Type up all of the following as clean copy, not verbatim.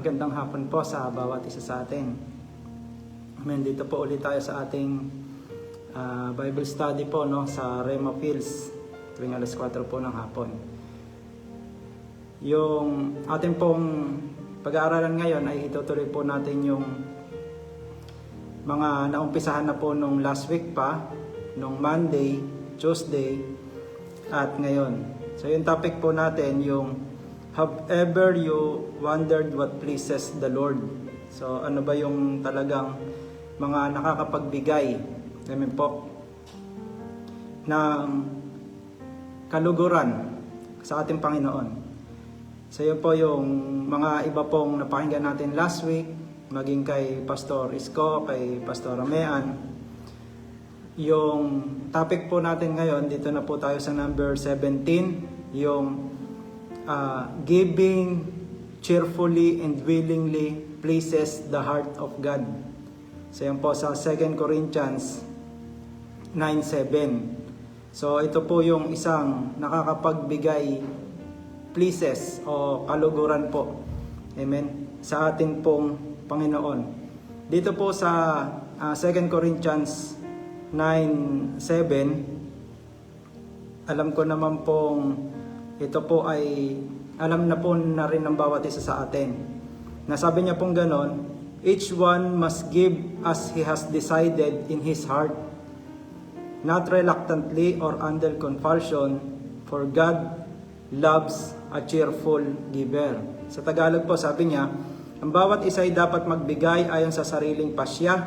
Magandang hapon po sa bawat isa sa atin. Amen. Dito po ulit tayo sa ating Bible study po, no, sa Rema Fields tuwing alas 4 po ng hapon. Yung ating pong pag-aaralan ngayon ay itutuloy po natin yung mga naumpisahan na po nung last week pa, nung Monday, Tuesday, at ngayon. So yung topic po natin yung have ever you wondered what pleases the Lord? So ano ba yung talagang mga nakakapagbigay, amen po, ng kaluguran sa ating Panginoon. So yun po yung mga iba pong napakinggan natin last week, maging kay Pastor Isko, kay Pastor Ramean. Yung topic po natin ngayon, dito na po tayo sa number 17, yung giving cheerfully and willingly pleases the heart of God. So yan po sa 2 Corinthians 9:7. So ito po yung isang nakakapagbigay pleases o kaluguran po. Amen. Sa ating pong Panginoon. Dito po sa 2 Corinthians 9:7, alam ko naman pong ito po ay alam na po na rin ng bawat isa sa atin. Nasabi niya pong ganon, each one must give as he has decided in his heart, not reluctantly or under compulsion, for God loves a cheerful giver. Sa Tagalog po sabi niya, ang bawat isa ay dapat magbigay ayon sa sariling pasya,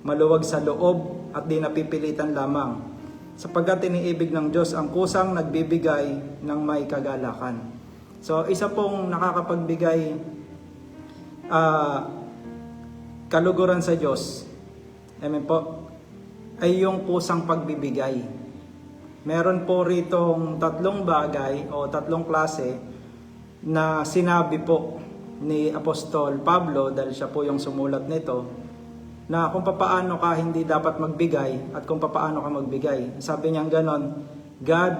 maluwag sa loob at di napipilitan lamang. Sapagkat iniibig ng Diyos ang kusang nagbibigay ng may kagalakan. So, isa pong nakakapagbigay kaluguran sa Diyos, amen po, ay yung kusang pagbibigay. Meron po ritong tatlong bagay o tatlong klase na sinabi po ni Apostol Pablo, dahil siya po yung sumulat nito, na kung papaano ka hindi dapat magbigay at kung papaano ka magbigay. Sabi niya ganon, God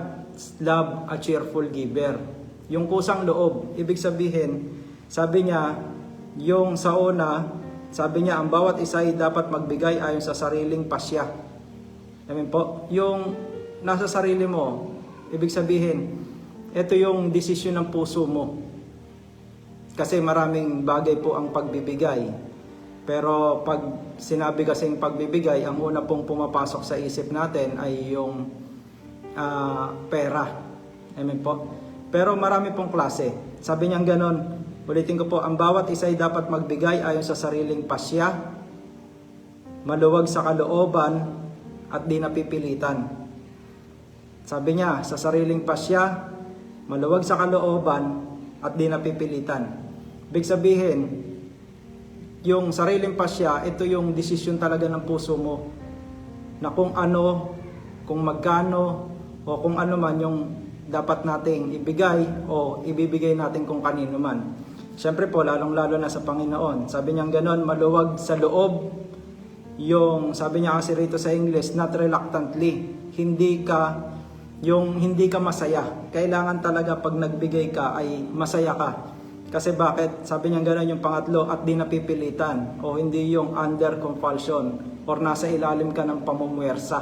love a cheerful giver. Yung kusang loob, ibig sabihin, sabi niya, yung sa una, sabi niya, ang bawat isa ay dapat magbigay ayon sa sariling pasya. Amen po. Yung nasa sarili mo, ibig sabihin, ito yung desisyon ng puso mo. Kasi maraming bagay po ang pagbibigay. Pero pag sinabi kasing pagbibigay, ang una pong pumapasok sa isip natin ay yung pera. Amen po. Pero marami pong klase. Sabi niya ganon, ulitin ko po, ang bawat isa ay dapat magbigay ayon sa sariling pasya, maluwag sa kalooban, at di napipilitan. Sabi niya, sa sariling pasya, maluwag sa kalooban, at di napipilitan. Ibig sabihin, yung sariling pasya, ito yung desisyon talaga ng puso mo na kung ano, kung magkano, o kung ano man yung dapat nating ibigay o ibibigay natin kung kanino man. Siyempre po, lalong-lalo na sa Panginoon. Sabi niya ganon, maluwag sa loob, yung sabi niya kasi rito sa English, not reluctantly, hindi ka masaya. Kailangan talaga pag nagbigay ka ay masaya ka. Kasi bakit? Sabi niya gano'n yung pangatlo, at di napipilitan o hindi yung under compulsion or nasa ilalim ka ng pamumuwersa.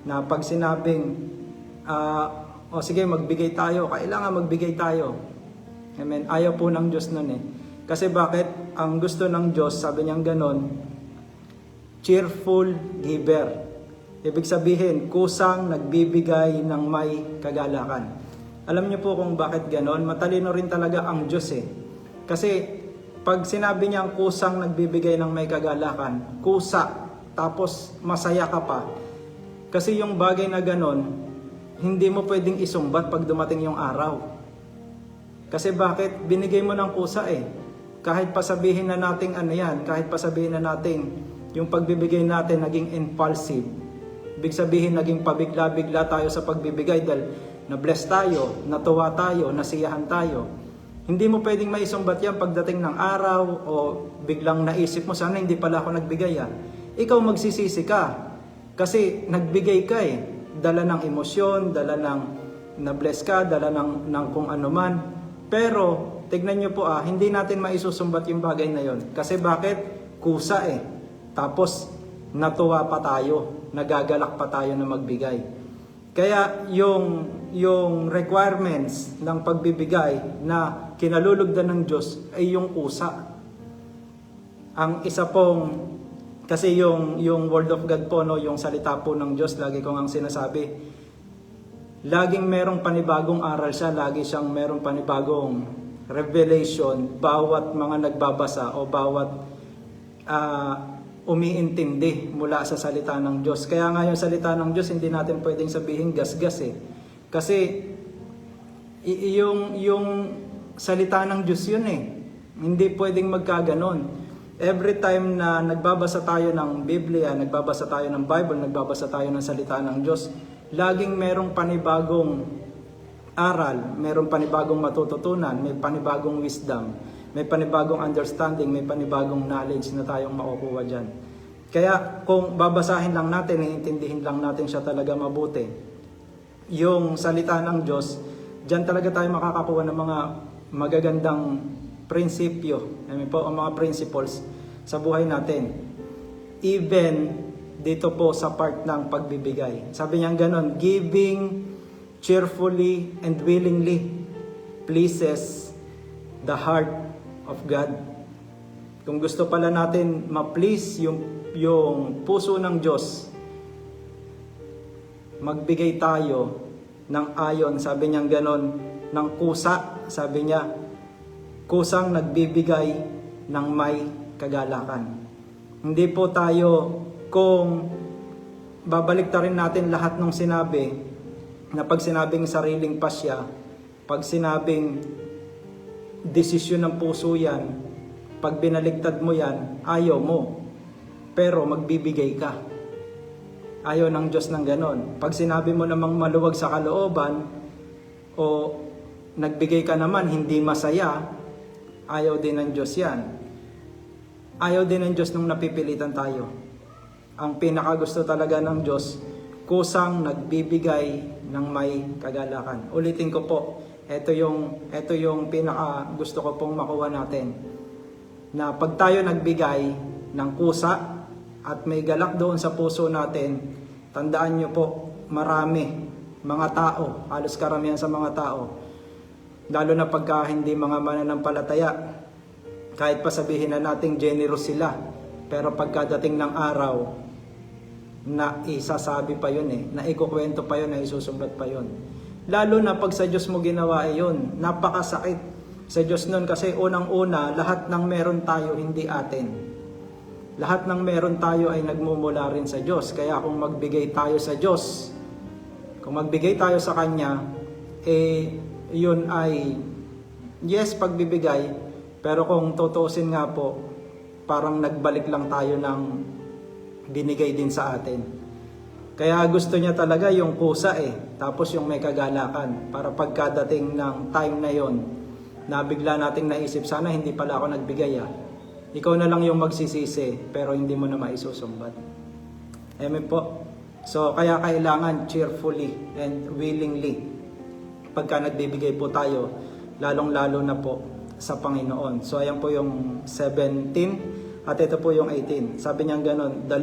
Na pag sinabing, o sige magbigay tayo, kailangan magbigay tayo. Amen. Ayaw po ng Diyos nun eh. Kasi bakit? Ang gusto ng Diyos, sabi niya gano'n, cheerful giver. Ibig sabihin, kusang nagbibigay ng may kagalakan. Alam niyo po kung bakit ganon? Matalino rin talaga ang Diyos eh. Kasi pag sinabi niya ang kusang nagbibigay ng may kagalakan, kusa, tapos masaya ka pa. Kasi yung bagay na ganon, hindi mo pwedeng isumbat pag dumating yung araw. Kasi bakit? Binigay mo ng kusa eh. Kahit pa sabihin na natin ano yan, kahit pa sabihin na natin yung pagbibigay natin naging impulsive. Ibig sabihin naging pabigla-bigla tayo sa pagbibigay dahil na-bless tayo, natuwa tayo, nasiyahan tayo. Hindi mo pwedeng maisumbat yan pagdating ng araw o biglang naisip mo, sana hindi pala ako nagbigay ah. Ikaw magsisisi ka kasi nagbigay ka eh. Dala ng emosyon, dala ng na-bless ka, dala ng kung ano man. Pero tignan nyo po hindi natin maisusumbat yung bagay na yon. Kasi bakit? Kusa eh. Tapos, natuwa pa tayo, nagagalak pa tayo na magbigay. Kaya yung requirements ng pagbibigay na kinalulugdan ng Diyos ay yung kusa. Ang isa pong, kasi yung Word of God po, no, yung salita po ng Diyos, lagi ko ngang sinasabi, laging merong panibagong aral siya, lagi siyang merong panibagong revelation, bawat mga nagbabasa o bawat umiintindi mula sa salita ng Diyos. Kaya nga yung salita ng Diyos, hindi natin pwedeng sabihin gasgas eh. Kasi yung salita ng Diyos yun eh. Hindi pwedeng magkaganon. Every time na nagbabasa tayo ng Biblia, nagbabasa tayo ng Bible, nagbabasa tayo ng salita ng Diyos, laging merong panibagong aral, merong panibagong matututunan, may panibagong wisdom, may panibagong understanding, may panibagong knowledge na tayong makukuha dyan. Kaya kung babasahin lang natin, iintindihin lang natin siya talaga mabuti, yung salita ng Diyos, dyan talaga tayo makakakuha ng mga magagandang prinsipyo, o mga principles sa buhay natin. Even dito po sa part ng pagbibigay. Sabi niya ganon, giving cheerfully and willingly pleases the heart of God. Kung gusto pala natin ma-please yung puso ng Diyos, magbigay tayo ng ayon, sabi niya ganon, ng kusa, sabi niya, kusang nagbibigay ng may kagalakan. Hindi po tayo, kung babalik ta rin natin lahat ng sinabi, na pag sinabing sariling pasya, pag sinabing desisyon ng puso yan, pag binaligtad mo yan, ayaw mo. Pero magbibigay ka. Ayaw ng Diyos ng ganon. Pag sinabi mo namang maluwag sa kalooban, o nagbigay ka naman, hindi masaya, ayaw din ng Diyos yan. Ayaw din ng Diyos nung napipilitan tayo. Ang pinakagusto talaga ng Diyos, kusang nagbibigay ng may kagalakan. Ulitin ko po, ito yung pinaka gusto ko pong makuha natin. Na pag tayo nagbigay ng kusa at may galak doon sa puso natin, tandaan nyo po, marami, mga tao, halos karamihan sa mga tao, lalo na pagka hindi mga mananampalataya, kahit pa sabihin na nating generous sila, pero pagkadating ng araw, na isasabi pa yun na ikukwento pa yun, na isusumbat pa yun. Lalo na pag sa Diyos mo ginawa yun, napakasakit sa Diyos nun, kasi unang-una, lahat ng meron tayo hindi atin. Lahat ng meron tayo ay nagmumula rin sa Diyos. Kaya kung magbigay tayo sa Diyos, kung magbigay tayo sa Kanya, yun ay, yes, pagbibigay, pero kung tutuusin nga po, parang nagbalik lang tayo ng binigay din sa atin. Kaya gusto niya talaga yung kusa tapos yung may kagalakan, para pagkadating ng time na yon, na bigla nating naisip, sana hindi pala ako nagbigay Ikaw na lang yung magsisisi, pero hindi mo na maisusumbat. Amen po. So, kaya kailangan cheerfully and willingly pagka nagbibigay po tayo, lalong-lalo na po sa Panginoon. So, ayan po yung 17 at ito po yung 18. Sabi niya ganon, The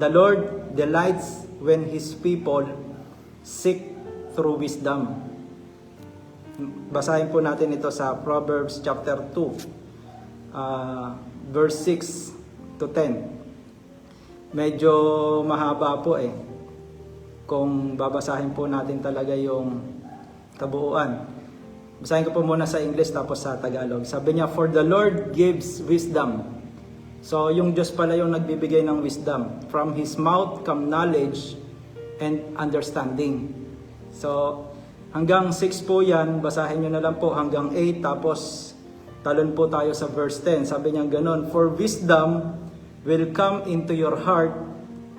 Lord delights when His people seek through wisdom. Basahin po natin ito sa Proverbs chapter 2. Verse 6 to 10. Medyo mahaba po kung babasahin po natin talaga yung kabuuan. Basahin ko po muna sa English tapos sa Tagalog. Sabi niya, For the Lord gives wisdom. So yung Diyos pala yung nagbibigay ng wisdom. From His mouth come knowledge and understanding. So hanggang 6 po yan, basahin nyo na lang po hanggang 8, tapos talon po tayo sa verse 10. Sabi niya ganon, For wisdom will come into your heart,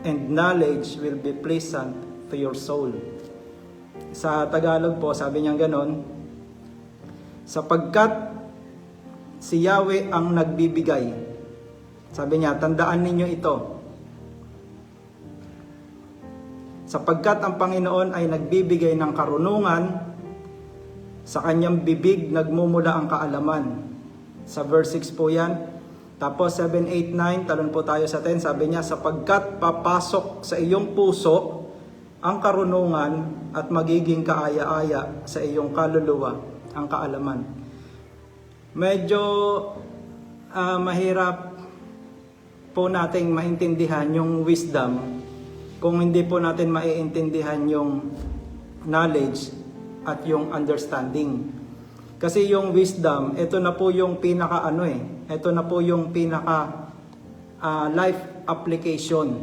and knowledge will be pleasant to your soul. Sa Tagalog po, sabi niya ganon, sapagkat si Yahweh ang nagbibigay. Sabi niya, tandaan ninyo ito. Sapagkat ang Panginoon ay nagbibigay ng karunungan Sa kanyang bibig nagmumula ang kaalaman. Sa verse 6 po yan. Tapos 7, 8, 9, talon po tayo sa 10. Sabi niya, sapagkat papasok sa iyong puso ang karunungan at magiging kaaya-aya sa iyong kaluluwa ang kaalaman. Medyo mahirap po nating maintindihan yung wisdom kung hindi po natin maiintindihan yung knowledge at yung understanding. Kasi yung wisdom, ito na po yung pinaka ito na po yung pinaka life application.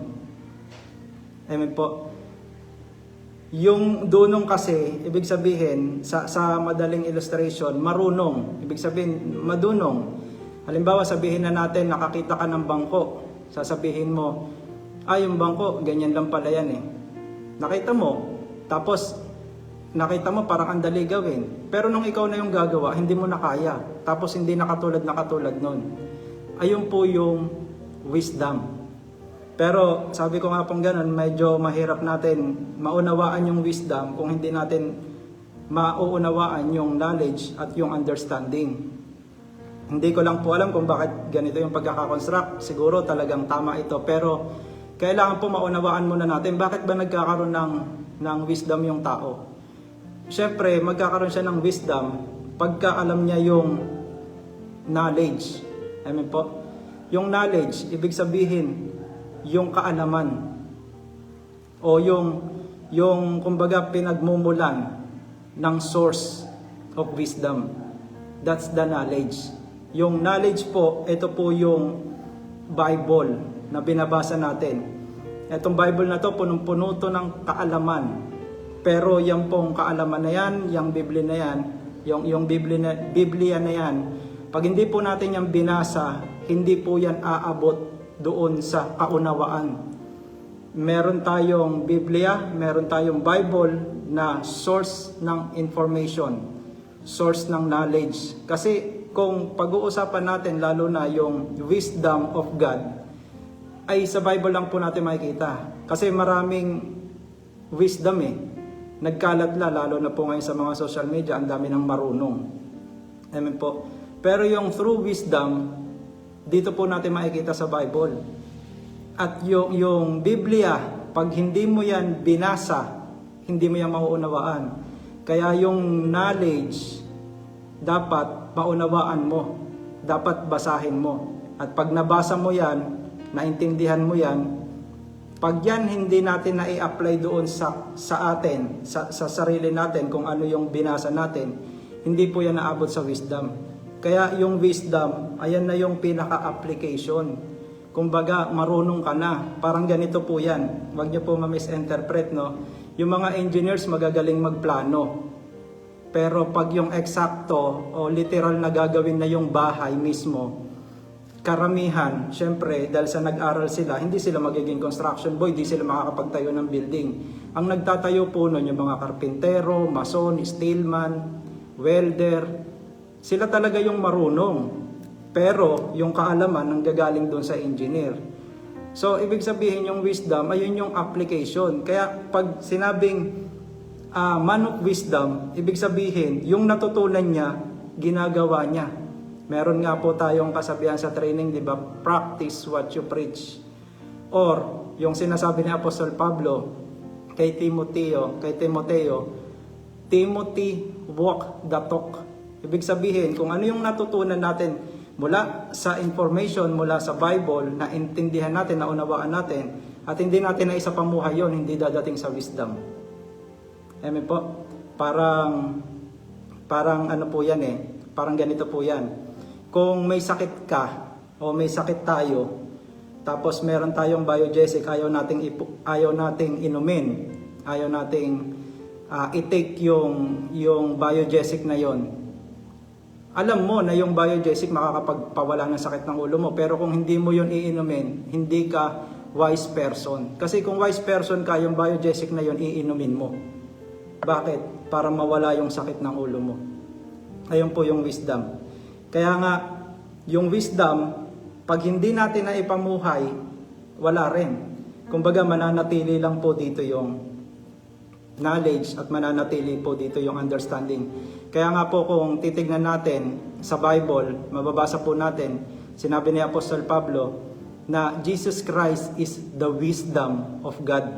Amen po. Yung dunong kasi, ibig sabihin, sa madaling illustration, marunong. Ibig sabihin, madunong. Halimbawa, sabihin na natin, nakakita ka ng bangko. Sasabihin mo, yung bangko, ganyan lang pala yan eh. Nakita mo, tapos, nakita mo parang ang dali gawin. Pero nung ikaw na yung gagawa, hindi mo na kaya. Tapos, hindi na katulad nun. Ayun po yung wisdom. Pero sabi ko nga pong ganun, medyo mahirap natin maunawaan yung wisdom kung hindi natin mauunawaan yung knowledge at yung understanding. Hindi ko lang po alam kung bakit ganito yung pagkakakonstruct. Siguro talagang tama ito. Pero kailangan po maunawaan muna natin bakit ba nagkakaroon ng wisdom yung tao. Siyempre, magkakaroon siya ng wisdom pagka alam niya yung knowledge. Amen po? Yung knowledge, ibig sabihin, yung kaalaman o yung kumbaga pinagmumulan ng source of wisdom. That's the knowledge. Yung knowledge po, ito po yung Bible na binabasa natin. Itong Bible na to, punong-puno to ng kaalaman. Pero yung pong kaalaman na yan, yung Biblia na yan, yung Biblia na yan, pag hindi po natin yung binasa, hindi po yan aabot doon sa kaunawaan. Meron tayong Biblia, meron tayong Bible na source ng information, source ng knowledge. Kasi kung pag-uusapan natin lalo na yung wisdom of God, ay sa Bible lang po natin makikita. Kasi maraming wisdom nagkalat lalo na po ngayon sa mga social media, ang dami ng marunong. Amen po. Pero yung true wisdom, dito po natin makikita sa Bible. At yung Biblia, pag hindi mo yan binasa, hindi mo yan mauunawaan. Kaya yung knowledge, dapat maunawaan mo. Dapat basahin mo. At pag nabasa mo yan, naintindihan mo yan, pag yan hindi natin na-i-apply doon sa atin, sa sarili natin, kung ano yung binasa natin, hindi po yan naabot sa wisdom. Kaya yung wisdom, ayan na yung pinaka-application. Kumbaga, marunong ka na. Parang ganito po yan. Huwag niyo po ma-misinterpret, no? Yung mga engineers magagaling magplano. Pero pag yung eksakto o literal na gagawin na yung bahay mismo, karamihan, syempre, dahil sa nag-aral sila, hindi sila magiging construction boy, hindi sila makakapagtayo ng building. Ang nagtatayo po nun yung mga karpintero, mason, steelman, welder, sila talaga yung marunong. Pero yung kaalaman ang gagaling doon sa engineer. So, ibig sabihin yung wisdom, ayun yung application. Kaya pag sinabing man of wisdom, ibig sabihin, yung natutunan niya, ginagawa niya. Meron nga po tayong kasabihan sa training, di ba? Practice what you preach. Or, yung sinasabi ni Apostol Pablo kay Timoteo, Timothy, walk the talk. Ibig sabihin, kung ano yung natutunan natin mula sa information, mula sa Bible, na intindihan natin, na unawaan natin, at hindi natin na isa pamuhay yun, hindi dadating sa wisdom. Amen po? Parang ano po yan parang ganito po yan. Kung may sakit ka, o may sakit tayo, tapos meron tayong biogesic, ayaw nating inumin, ayaw nating i-take yung biogesic na yon. Alam mo na yung biogesic makakapagpawala ng sakit ng ulo mo, pero kung hindi mo yun iinumin, hindi ka wise person. Kasi kung wise person ka, yung biogesic na yun iinumin mo. Bakit? Para mawala yung sakit ng ulo mo. Ayun po yung wisdom. Kaya nga, yung wisdom, pag hindi natin na ipamuhay, wala rin. Kumbaga, mananatili lang po dito yung knowledge at mananatili po dito yung understanding. Kaya nga po kung titignan natin sa Bible, mababasa po natin, sinabi ni Apostol Pablo na Jesus Christ is the wisdom of God.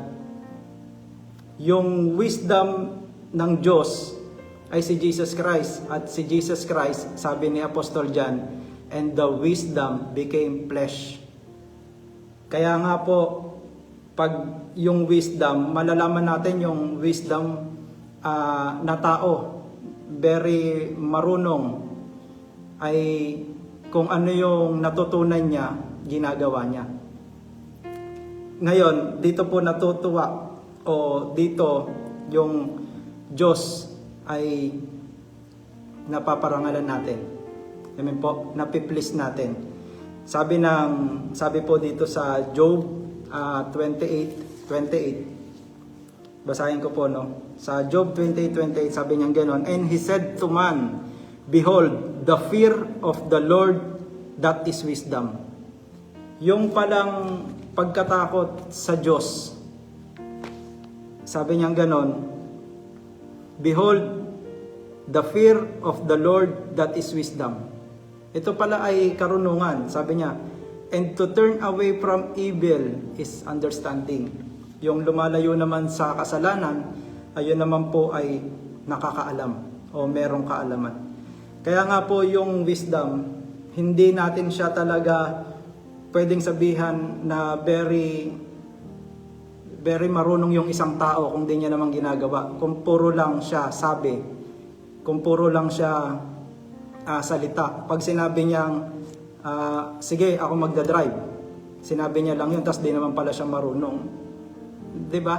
Yung wisdom ng Diyos ay si Jesus Christ. At si Jesus Christ, sabi ni Apostol John, and the wisdom became flesh. Kaya nga po, pag yung wisdom, malalaman natin yung wisdom na tao, very marunong, ay kung ano yung natutunan niya, ginagawa niya. Ngayon, dito po natutuwa, o dito yung Diyos ay napaparangalan natin. Amen po, napiplease natin. Sabi po dito sa Job 28:28. Basahin ko po, no. Sa Job 28:28, sabi niya gano'n, and he said to man, behold, the fear of the Lord, that is wisdom. Yung palang pagkatakot sa Diyos, sabi niya gano'n, behold, the fear of the Lord, that is wisdom. Ito pala ay karunungan. Sabi niya, and to turn away from evil is understanding. Yung lumalayo naman sa kasalanan, ayun naman po ay nakakaalam o merong kaalaman. Kaya nga po yung wisdom, hindi natin siya talaga pwedeng sabihan na very marunong yung isang tao kung di niya naman ginagawa. Kung puro lang siya sabi, kung puro lang siya salita. Pag sinabi niyang, sige, ako magdadrive. Sinabi niya lang yun, tas di naman pala siya marunong. 'Di ba?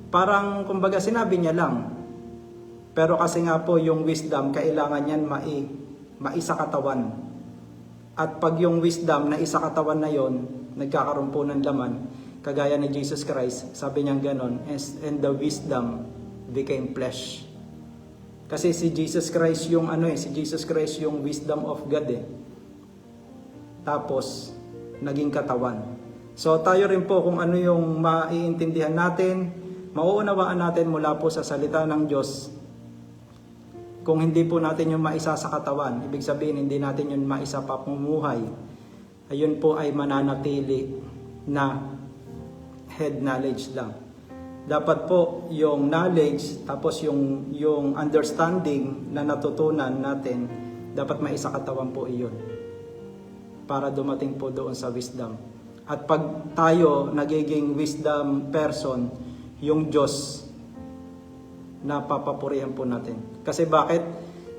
Parang, kumbaga, sinabi niya lang. Pero kasi nga po, yung wisdom, kailangan niyan maisakatawan. At pag yung wisdom na isakatawan na yon, nagkakaroon po ng laman, kagaya ni Jesus Christ, sabi niya ganon, and the wisdom became flesh. Kasi si Jesus Christ yung si Jesus Christ yung wisdom of God Tapos naging katawan. So tayo rin po kung ano yung maiintindihan natin, mauunawaan natin mula po sa salita ng Diyos. Kung hindi po natin yung maisa sa katawan, ibig sabihin hindi natin yung maisa pa pamumuhay, ayun po ay mananatili na head knowledge lang. Dapat po yung knowledge, tapos yung understanding na natutunan natin, dapat maisa katawan po iyon para dumating po doon sa wisdom. At pag tayo nagiging wisdom person, yung Diyos, napapapurihan po natin. Kasi bakit?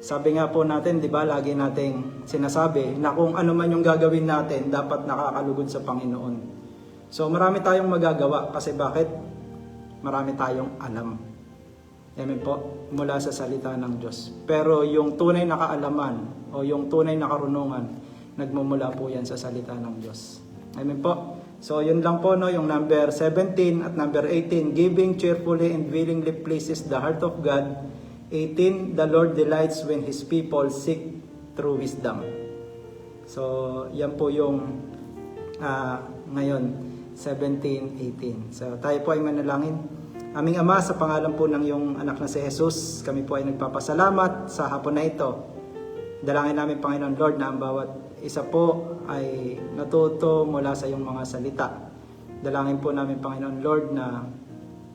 Sabi nga po natin, di ba, lagi nating sinasabi na kung ano man yung gagawin natin, dapat nakakalugod sa Panginoon. So marami tayong magagawa. Kasi bakit? Marami tayong alam. Amen po, mula sa salita ng Diyos. Pero yung tunay na kaalaman o yung tunay na karunungan, nagmumula po yan sa salita ng Diyos. Amen po. So yun lang po, no, yung number 17 at number 18, giving cheerfully and willingly pleases the heart of God. 18, the Lord delights when His people seek through wisdom. So yan po yung ngayon, 17, 18. So tayo po ay manalangin. Aming Ama, sa pangalan po ng iyong anak na si Jesus, kami po ay nagpapasalamat sa hapon na ito. Dalangin namin, Panginoon Lord, na ang bawat isa po ay natuto mula sa iyong mga salita. Dalangin po namin, Panginoon Lord, na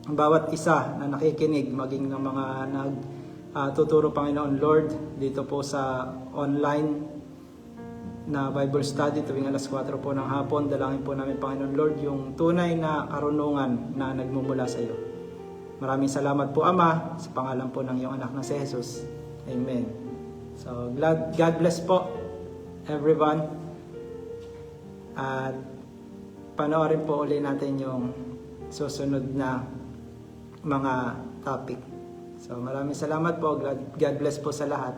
ang bawat isa na nakikinig, maging ng mga nagtuturo, Panginoon Lord, dito po sa online na Bible study tuwing alas 4 po ng hapon. Dalangin po namin, Panginoon Lord, yung tunay na karunungan na nagmumula sa iyo. Maraming salamat po, Ama, sa pangalan po ng iyong anak na si Jesus. Amen. So, God bless po, everyone. At panoorin po ulit natin yung susunod na mga topic. So, maraming salamat po. God bless po sa lahat.